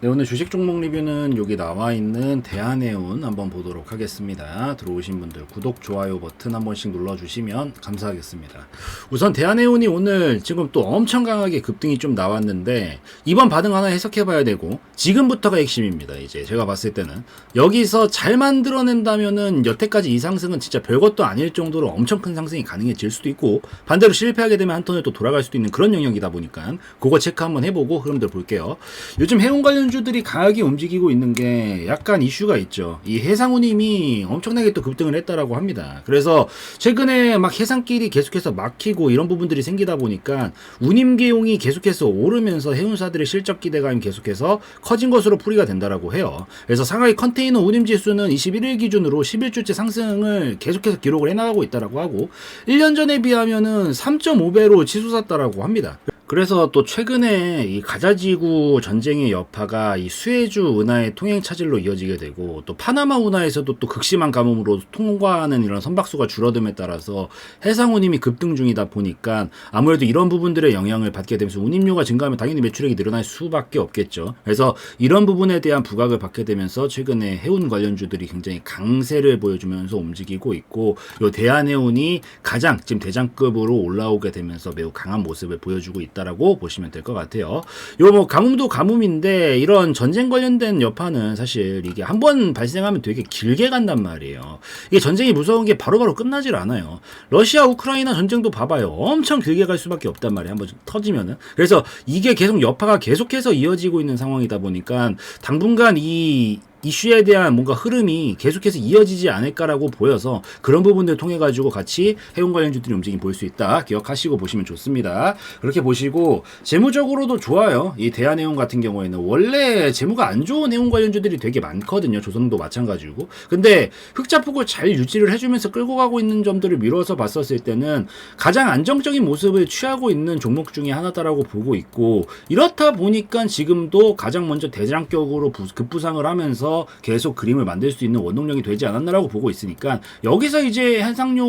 네, 오늘 주식 종목 리뷰는 여기 나와 있는 대한해운 한번 보도록 하겠습니다. 들어오신 분들 구독, 좋아요 버튼 한 번씩 눌러주시면 감사하겠습니다. 우선 대한해운이 오늘 지금 또 엄청 강하게 급등이 좀 나왔는데 이번 반응 하나 해석해봐야 되고 지금부터가 핵심입니다. 이제 제가 봤을 때는 여기서 잘 만들어낸다면은 여태까지 이 상승은 진짜 별것도 아닐 정도로 엄청 큰 상승이 가능해질 수도 있고 반대로 실패하게 되면 한 턴을 또 돌아갈 수도 있는 그런 영역이다 보니까 그거 체크 한번 해보고 흐름들 볼게요. 요즘 해운 관련주들이 강하게 움직이고 있는 게 약간 이슈가 있죠. 이 해상운임이 엄청나게 또 급등을 했다라고 합니다. 그래서 최근에 막 해상길이 계속해서 막히고 이런 부분들이 생기다 보니까 운임계용이 계속해서 오르면서 해운사들의 실적 기대감이 계속해서 커진 것으로 풀이가 된다라고 해요. 그래서 상하이 컨테이너 운임지수는 21일 기준으로 11주째 상승을 계속해서 기록을 해나가고 있다라고 하고 1년 전에 비하면은 3.5배로 치솟았다라고 합니다. 그래서 또 최근에 이 가자지구 전쟁의 여파가 이 수에즈 운하의 통행 차질로 이어지게 되고 또 파나마 운하에서도 또 극심한 가뭄으로 통과하는 이런 선박수가 줄어듦에 따라서 해상운임이 급등 중이다 보니까 아무래도 이런 부분들의 영향을 받게 되면서 운임료가 증가하면 당연히 매출액이 늘어날 수밖에 없겠죠. 그래서 이런 부분에 대한 부각을 받게 되면서 최근에 해운 관련주들이 굉장히 강세를 보여주면서 움직이고 있고 요 대한해운이 가장 지금 대장급으로 올라오게 되면서 매우 강한 모습을 보여주고 있다라고 보시면 될 것 같아요. 요 뭐 가뭄도 가뭄인데 이런 전쟁 관련된 여파는 사실 이게 한번 발생하면 되게 길게 간단 말이에요. 이게 전쟁이 무서운 게 바로바로 끝나질 않아요. 러시아 우크라이나 전쟁도 봐봐요. 엄청 길게 갈 수밖에 없단 말이에요. 한번 터지면은. 그래서 이게 계속 여파가 계속해서 이어지고 있는 상황이다 보니까 당분간 이 이슈에 대한 뭔가 흐름이 계속해서 이어지지 않을까라고 보여서 그런 부분들을 통해 가지고 같이 해운 관련주들이 움직임 보일 수 있다 기억하시고 보시면 좋습니다. 그렇게 보시고 재무적으로도 좋아요. 이 대한해운 같은 경우에는 원래 재무가 안 좋은 해운 관련주들이 되게 많거든요. 조선도 마찬가지고. 근데 흑자폭을 잘 유지를 해주면서 끌고 가고 있는 점들을 미뤄서 봤었을 때는 가장 안정적인 모습을 취하고 있는 종목 중에 하나다라고 보고 있고 이렇다 보니까 지금도 가장 먼저 대장격으로 급부상을 하면서 계속 그림을 만들 수 있는 원동력이 되지 않았나라고 보고 있으니까 여기서 이제 해상료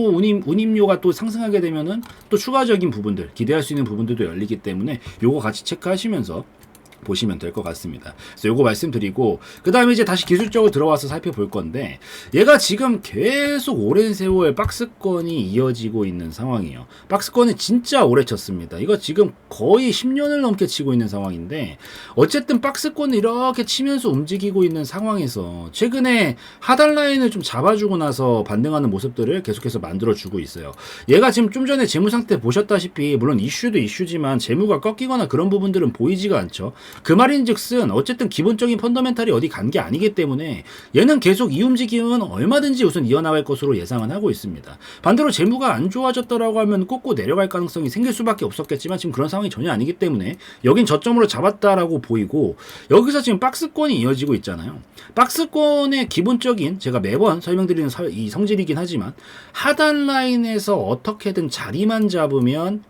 운임료가 또 상승하게 되면은 또 추가적인 부분들 기대할 수 있는 부분들도 열리기 때문에 요거 같이 체크하시면서 보시면 될 것 같습니다. 그래서 요거 말씀드리고 그 다음에 이제 다시 기술적으로 들어와서 살펴볼 건데 얘가 지금 계속 오랜 세월 박스권이 이어지고 있는 상황이에요. 박스권을 진짜 오래 쳤습니다. 이거 지금 거의 10년을 넘게 치고 있는 상황인데 어쨌든 박스권을 이렇게 치면서 움직이고 있는 상황에서 최근에 하단 라인을 좀 잡아주고 나서 반등하는 모습들을 계속해서 만들어주고 있어요. 얘가 지금 좀 전에 재무 상태 보셨다시피 물론 이슈도 이슈지만 재무가 꺾이거나 그런 부분들은 보이지가 않죠. 그 말인즉슨 어쨌든 기본적인 펀더멘탈이 어디 간 게 아니기 때문에 얘는 계속 이 움직임은 얼마든지 우선 이어나갈 것으로 예상은 하고 있습니다. 반대로 재무가 안 좋아졌다라고 하면 꺾고 내려갈 가능성이 생길 수밖에 없었겠지만 지금 그런 상황이 전혀 아니기 때문에 여긴 저점으로 잡았다라고 보이고 여기서 지금 박스권이 이어지고 있잖아요. 박스권의 기본적인 제가 매번 설명드리는 이 성질이긴 하지만 하단 라인에서 어떻게든 자리만 잡으면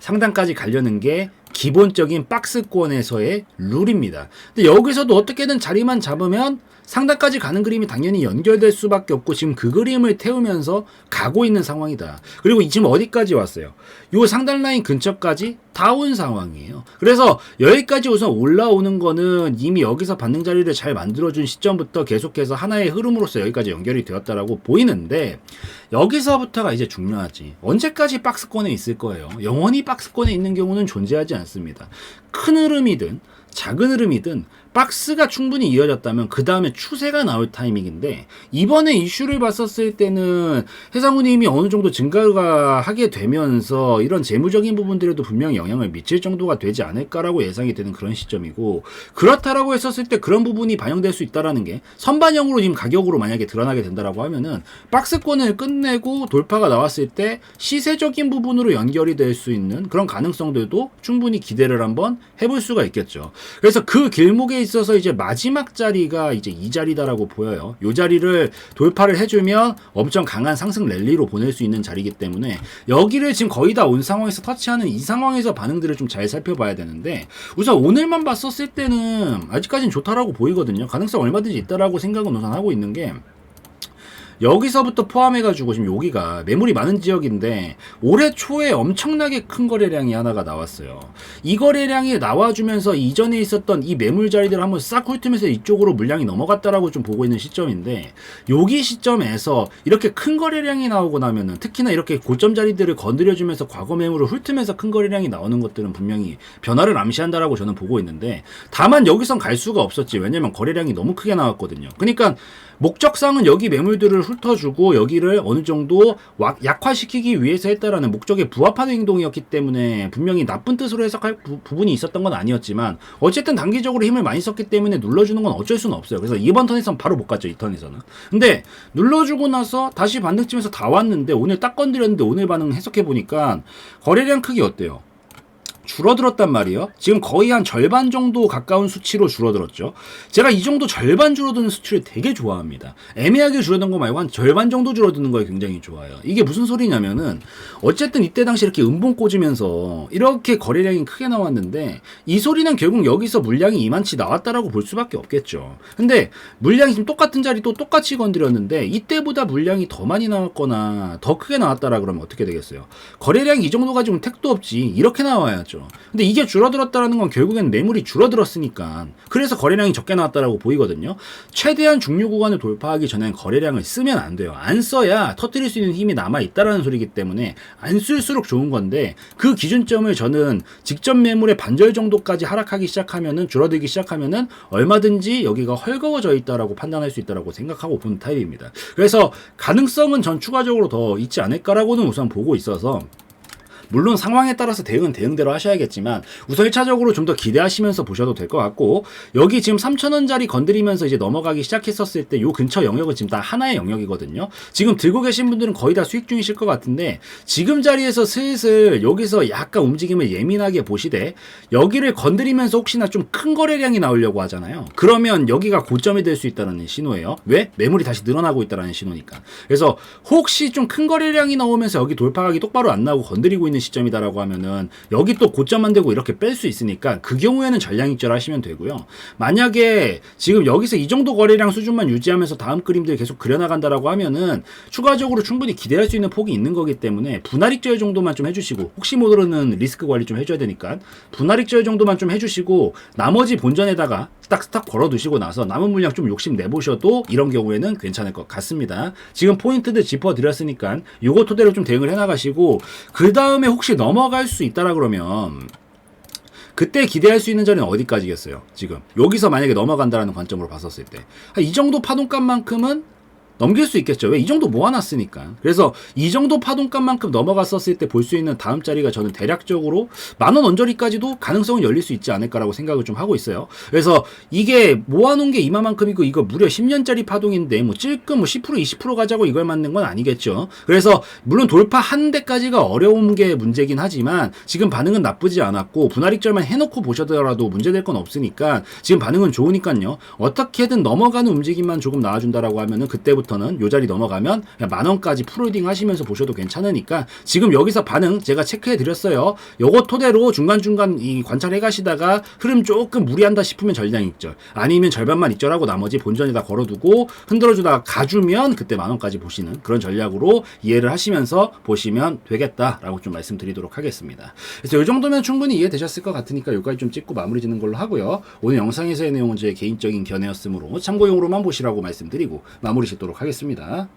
상단까지 가려는 게 기본적인 박스권에서의 룰입니다. 근데 여기서도 어떻게든 자리만 잡으면 상단까지 가는 그림이 당연히 연결될 수밖에 없고 지금 그 그림을 태우면서 가고 있는 상황이다. 그리고 지금 어디까지 왔어요? 요 상단 라인 근처까지 다 온 상황이에요. 그래서 여기까지 우선 올라오는 거는 이미 여기서 반등 자리를 잘 만들어준 시점부터 계속해서 하나의 흐름으로서 여기까지 연결이 되었다라고 보이는데 여기서부터가 이제 중요하지. 언제까지 박스권에 있을 거예요? 영원히 박스권에 있는 경우는 존재하지 않습니다. 큰 흐름이든 작은 흐름이든 박스가 충분히 이어졌다면 그 다음에 추세가 나올 타이밍인데 이번에 이슈를 봤었을 때는 해상운임이 어느 정도 증가가 하게 되면서 이런 재무적인 부분들에도 분명히 영향을 미칠 정도가 되지 않을까라고 예상이 되는 그런 시점이고 그렇다라고 했었을 때 그런 부분이 반영될 수 있다라는 게 선반영으로 지금 가격으로 만약에 드러나게 된다라고 하면은 박스권을 끝내고 돌파가 나왔을 때 시세적인 부분으로 연결이 될 수 있는 그런 가능성들도 충분히 기대를 한번 해볼 수가 있겠죠. 그래서 그 길목에 있어서 이제 마지막 자리가 이제 이 자리다라고 보여요. 이 자리를 돌파를 해주면 엄청 강한 상승 랠리로 보낼 수 있는 자리이기 때문에 여기를 지금 거의 다 온 상황에서 터치하는 이 상황에서 반응들을 좀 잘 살펴봐야 되는데 우선 오늘만 봤었을 때는 아직까지는 좋다라고 보이거든요. 가능성 얼마든지 있다라고 생각은 우선 하고 있는 게 여기서부터 포함해가지고 지금 여기가 매물이 많은 지역인데 올해 초에 엄청나게 큰 거래량이 하나가 나왔어요. 이 거래량이 나와주면서 이전에 있었던 이 매물 자리들을 한번 싹 훑으면서 이쪽으로 물량이 넘어갔다라고 좀 보고 있는 시점인데, 여기 시점에서 이렇게 큰 거래량이 나오고 나면은 특히나 이렇게 고점 자리들을 건드려주면서 과거 매물을 훑으면서 큰 거래량이 나오는 것들은 분명히 변화를 암시한다라고 저는 보고 있는데, 다만 여기선 갈 수가 없었지. 왜냐면 거래량이 너무 크게 나왔거든요. 그러니까 목적상은 여기 매물들을 훑어주고 여기를 어느 정도 약화시키기 위해서 했다라는 목적에 부합하는 행동이었기 때문에 분명히 나쁜 뜻으로 해석할 부분이 있었던 건 아니었지만, 어쨌든 단기적으로 힘을 많이 썼기 때문에 눌러주는 건 어쩔 수는 없어요. 그래서 이번 턴에선 바로 못 갔죠. 이 턴에서는. 근데 눌러주고 나서 다시 반등쯤에서 다 왔는데 오늘 딱 건드렸는데 오늘 반응 해석해보니까 거래량 크기 어때요? 줄어들었단 말이에요. 지금 거의 한 절반 정도 가까운 수치로 줄어들었죠. 제가 이 정도 절반 줄어드는 수치를 되게 좋아합니다. 애매하게 줄어든 거 말고 한 절반 정도 줄어드는 거에 굉장히 좋아요. 이게 무슨 소리냐면은 어쨌든 이때 당시 이렇게 음봉 꽂으면서 이렇게 거래량이 크게 나왔는데, 이 소리는 결국 여기서 물량이 이만치 나왔다라고 볼 수밖에 없겠죠. 근데 물량이 지금 똑같은 자리 또 똑같이 건드렸는데 이때보다 물량이 더 많이 나왔거나 더 크게 나왔다라 그러면 어떻게 되겠어요? 거래량이 이 정도 가지고는 택도 없지. 이렇게 나와야죠. 근데 이게 줄어들었다는 건 결국엔 매물이 줄어들었으니까, 그래서 거래량이 적게 나왔다라고 보이거든요. 최대한 중류 구간을 돌파하기 전엔 거래량을 쓰면 안 돼요. 안 써야 터뜨릴 수 있는 힘이 남아있다라는 소리이기 때문에 안 쓸수록 좋은 건데, 그 기준점을 저는 직전 매물의 반절 정도까지 하락하기 시작하면은, 줄어들기 시작하면은 얼마든지 여기가 헐거워져 있다라고 판단할 수 있다라고 생각하고 보는 타입입니다. 그래서 가능성은 전 추가적으로 더 있지 않을까라고는 우선 보고 있어서, 물론 상황에 따라서 대응은 대응대로 하셔야겠지만 우선 1차적으로 좀 더 기대하시면서 보셔도 될 것 같고, 여기 지금 3,000원짜리 건드리면서 이제 넘어가기 시작했었을 때 요 근처 영역은 지금 다 하나의 영역이거든요. 지금 들고 계신 분들은 거의 다 수익 중이실 것 같은데, 지금 자리에서 슬슬 여기서 약간 움직임을 예민하게 보시되 여기를 건드리면서 혹시나 좀 큰 거래량이 나오려고 하잖아요. 그러면 여기가 고점이 될 수 있다는 신호예요. 왜? 매물이 다시 늘어나고 있다는 신호니까. 그래서 혹시 좀 큰 거래량이 나오면서 여기 돌파각이 똑바로 안 나오고 건드리고 있는 시점이다라고 하면은 여기 또 고점만 되고 이렇게 뺄 수 있으니까 그 경우에는 전량 익절하시면 되고요. 만약에 지금 여기서 이 정도 거래량 수준만 유지하면서 다음 그림들 계속 그려나간다라고 하면은 추가적으로 충분히 기대할 수 있는 폭이 있는 거기 때문에 분할 익절 정도만 좀 해주시고, 혹시 모르는 리스크 관리 좀 해줘야 되니까 분할 익절 정도만 좀 해주시고, 나머지 본전에다가 딱 스탑 걸어두시고 나서 남은 물량 좀 욕심 내보셔도 이런 경우에는 괜찮을 것 같습니다. 지금 포인트들 짚어드렸으니까 요거 토대로 좀 대응을 해나가시고, 그 다음에 혹시 넘어갈 수 있다라 그러면 그때 기대할 수 있는 자리는 어디까지겠어요? 지금 여기서 만약에 넘어간다라는 관점으로 봤었을 때 이 정도 파동값만큼은 넘길 수 있겠죠. 왜? 이 정도 모아놨으니까. 그래서 이 정도 파동값만큼 넘어갔었을 때 볼 수 있는 다음 자리가 저는 대략적으로 10,000원 언저리까지도 가능성은 열릴 수 있지 않을까라고 생각을 좀 하고 있어요. 그래서 이게 모아놓은 게 이만큼이고 이거 무려 10년짜리 파동인데 뭐 찔끔 뭐 10% 20% 가자고 이걸 만든 건 아니겠죠. 그래서 물론 돌파하는 데까지가 어려운 게 문제긴 하지만 지금 반응은 나쁘지 않았고, 분할익절만 해놓고 보셔더라도 문제될 건 없으니까 지금 반응은 좋으니까요. 어떻게든 넘어가는 움직임만 조금 나와준다라고 하면은 그때부터 부터는 요 자리 넘어가면 10,000원까지 풀홀딩 하시면서 보셔도 괜찮으니까, 지금 여기서 반응 제가 체크해 드렸어요. 요거 토대로 중간중간 이 관찰해 가시다가 흐름 조금 무리한다 싶으면 전량 익절, 아니면 절반만 익절하고 나머지 본전에다 걸어두고 흔들어주다가 가주면 그때 10,000원까지 보시는 그런 전략으로 이해를 하시면서 보시면 되겠다라고 좀 말씀드리도록 하겠습니다. 그래서 요 정도면 충분히 이해되셨을 것 같으니까 여기까지 좀 찍고 마무리 짓는 걸로 하고요. 오늘 영상에서의 내용은 제 개인적인 견해였으므로 참고용으로만 보시라고 말씀드리고 마무리 짓도록 하겠습니다.